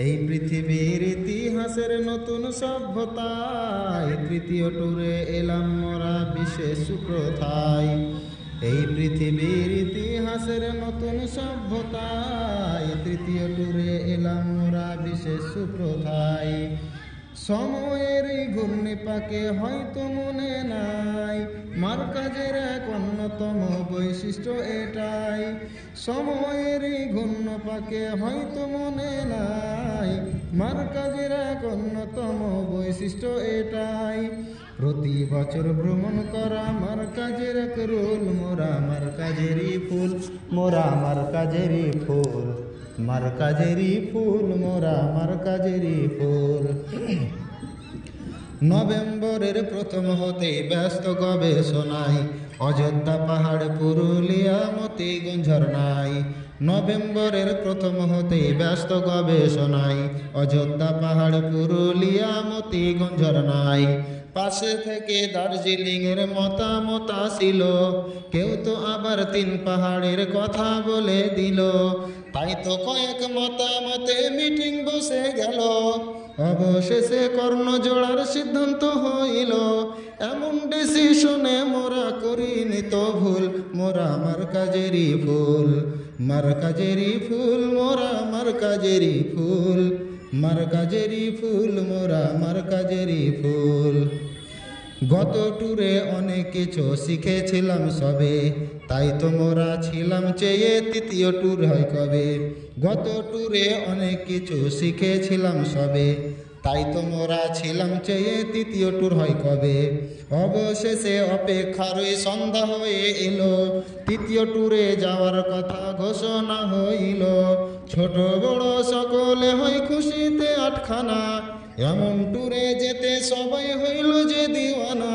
এই পৃথিবীর ইতিহাসের নতুন সভ্যতায় তৃতীয় ট্যুরে এলাম মোরা বিশেষ সুপ্রথায়। এই পৃথিবীর ইতিহাসের নতুন সভ্যতায় তৃতীয় ট্যুরে এলাম মোরা বিশেষ সুপ্রথায়। সময়ের এই ঘূর্ণিপাকে হয়তো মনে নাই মারকাজের এক অন্যতম বৈশিষ্ট্য এটাই। সময়ের এই ঘূর্ণিপাকে হয়তো মনে নাই মারকাজের এক অন্যতম বৈশিষ্ট্য এটাই। প্রতি বছর ভ্রমণ করা মারকাজের এক রোল, মোরা মারকাজেরই ফুল, মোরা মারকাজেরই ফুল, মারকাজেরই ফুল, মোরা মারকাজেরই ফুল। নভেম্বরের প্রথম হতে ব্যস্ত গবেষণায় অযোধ্যা পাহাড় পুরুলিয়া মতিগঞ্জ ঝরনায়। নভেম্বরের প্রথম হতে ব্যস্ত গবেষণায় অযোধ্যা পাহাড় পুরুলিয়া মতিগঞ্জ ঝরনায়। পাশে থেকে দার্জিলিংয়ের মতামত আসিল, কেউ তো আবার 3 পাহাড়ের কথা বলে দিল। তাই তো কয়েক মতামতে মিটিং বসে গেল, অবশেষে কর্ণজোড়ার সিদ্ধান্ত হইল। এমন ডিসিশনে মোরা করিনি তো ভুল, মোরা মারকাজেরই ফুল, মারকাজেরই ফুল, মোরা মারকাজেরই ফুল, মারকাজেরই ফুল, মোরা মারকাজেরই ফুল। গত ট্যুরে অনেক কিছু শিখেছিলাম সবে, তাই তো মোরা ছিলাম চেয়ে তৃতীয় ট্যুর হয় কবে। গত ট্যুরে অনেক কিছু শিখেছিলাম সবে, তাই তো মোরা ছিলাম চেয়ে তৃতীয় ট্যুর হয় কবে। অবশেষে অপেক্ষারই সন্ধ্যা হয়ে এলো, তৃতীয় ট্যুরে যাওয়ার কথা ঘোষণা হইল। ছোট বড় সকলে হয় খুশিতে আটখানা, এমন ট্যুরে যেতে সবাই হইল যে দিওয়ানা।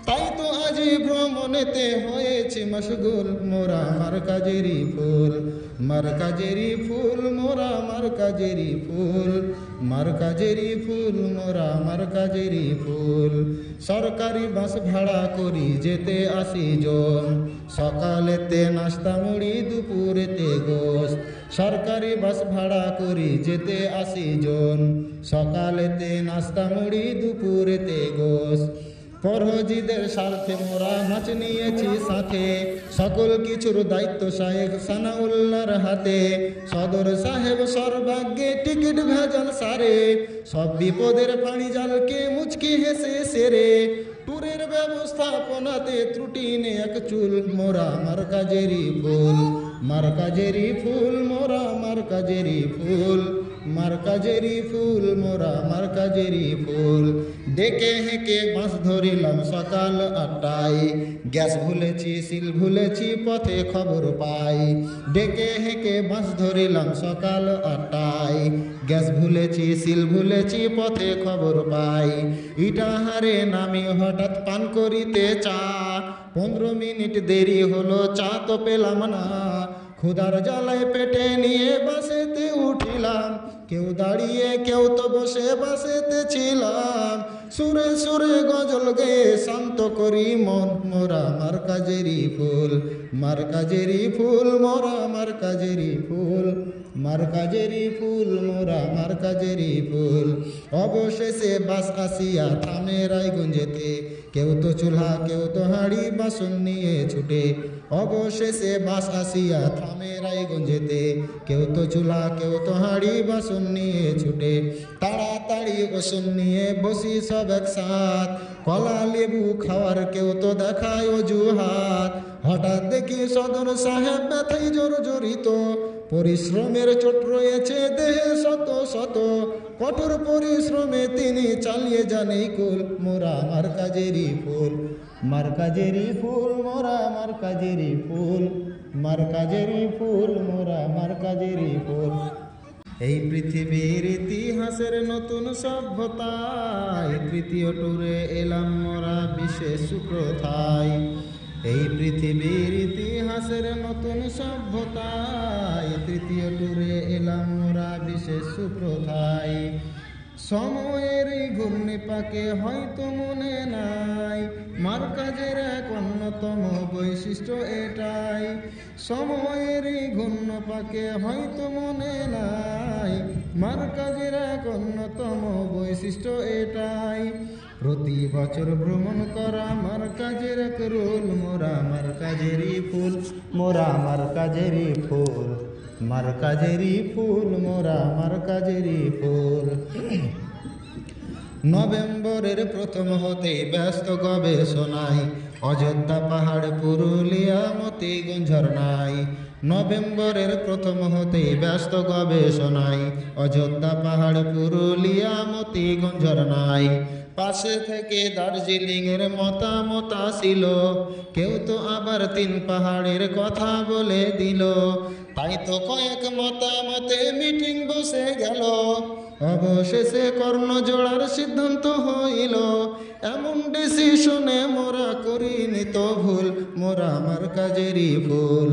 তাই তো আজ ভ্রমণেতে হয়েছে মশগুল, মোরা মারকাজেরই ফুল, মারকাজেরই ফুল, মোরা মারকাজেরই ফুল, মারকাজেরই ফুল, মোরা মারকাজেরই ফুল। সরকারি বাস ভাড়া করি যেতে 80 জন, সকালেতে নাস্তা মুড়ি দুপুরেতে গোশ। সরকারি বাস ভাড়া করি যেতে 80 জন, সকালেতে নাস্তা মুড়ি দুপুরেতে গোশ। পরহজিদের স্বার্থে মোরা মাছ নিয়েছি সাথে, সকল কিছুর দায়িত্ব শায়েখ সানাউল্লাহর হাতে। সদর সাহেব সর্বাগ্যে টিকিট ভেজাল সারে, সব বিপদের পানি জালকে মুচকি হেসে সেরে। ট্যুরের ব্যবস্থাপনাতে ত্রুটি নেই এক চুল, মোরা মারকাজেরই ফুল, মারকাজেরই ফুল, মোরা মারকাজেরই ফুল, মারকাজেরই ফুল, মোরা মারকাজেরই ফুল। ডেকে হেঁকে বাস ধরিলাম সকাল 8টায়, গ্যাস ভুলেছি সিল ভুলেছি পথে খবর পাই। ডেকে হেঁকে বাস ধরিলাম সকাল 8টায়, গ্যাস ভুলেছি সিল ভুলেছি পথে খবর পাই। ইটাহারে নামি হঠাৎ পান করিতে চা, 15 মিনিট দেরি হলো চা তো পেলাম না। ক্ষুধার জ্বালায় পেটে নিয়ে বাসেতে উঠিলাম, কেউ দাঁড়িয়ে কেউ তো বসে বাসেতে ছিলাম। সুরে সুরে গজল গেয়ে শান্ত করি মন, মোরা মারকাজেরই ফুল, মারকাজেরই ফুল, মোরা মারকাজেরই ফুল, মারকাজেরই ফুল, মোরা মারকাজেরই ফুল। অবশেষে বাস আসিয়া থামে রায়গঞ্জেতে, কেউ তো চুলহা কেউ তো হাঁড়ি বাসন নিয়ে ছুটে। অবশেষে বাস আসিয়া থামে রায়গঞ্জেতে, কেউ তো চুলহা কেউ তো হাঁড়ি বাসন নিয়ে ছুটে। তাড়াতাড়ি ওসন নিয়ে বসি সব একসাথ, কলা লেবু খাওয়ার কেউ তো দেখায় অজুহাত। হঠাৎ দেখি সদর সাহেব ব্যথায় জর্জরিত, পরিশ্রমের চোট রয়েছে দেহে শত শত। কঠোর পরিশ্রমে তিনি চালিয়ে যান এই কুল, মোরা মারকাজেরই ফুল, মারকাজেরই ফুল, মোরা মারকাজেরই ফুল, মারকাজেরই ফুল, মোরা মারকাজেরই ফুল। এই পৃথিবীর ইতিহাসের নতুন সভ্যতায় তৃতীয় ট্যুরে এলাম মোরা বিশেষ সুপ্রথায়। এই পৃথিবীর ইতিহাসের নতুন সভ্যতায় তৃতীয় ট্যুরে এলাম মোরা বিশেষ সুপ্রথায়। সময়ের এই ঘূর্ণিপাকে হয়তো মনে নাই মারকাজের এক অন্যতম বৈশিষ্ট্য এটাই। সময়ের এই ঘূর্ণিপাকে হয়তো মনে নাই মার্কাজের এক অন্যতম বৈশিষ্ট্য এটাই, প্রতি বছর ভ্রমণ করা মার্কাজের এক রোল। মোরা মার্কাজেরই ফুল, মোরা মার্কাজেরই ফুল, মার্কাজেরই ফুল, মোরা মার্কাজেরই ফুল। নভেম্বরের প্রথম হতে ব্যস্ত গবেষণায়, অযোধ্যা পাহাড় পুরুলিয়া মতিগঞ্জ ঝরনায়। নভেম্বরের প্রথম হতে ব্যস্ত গবেষণায়, অযোধ্যা পাহাড় পুরুলিয়া মতিগঞ্জ ঝরনায়। পাশে থেকে দার্জিলিংয়ের মতামত আসিল, কেউ তো আবার 3 পাহাড়ের কথা বলে দিল। তাই তো কয়েক মতামতে মিটিং বসে গেল, অবশেষে কর্ণজোড়ার সিদ্ধান্ত হইল। এমন ডিসিশনে মোরা করিনি তো ভুল, মোরা মার্কাজেরই ফুল।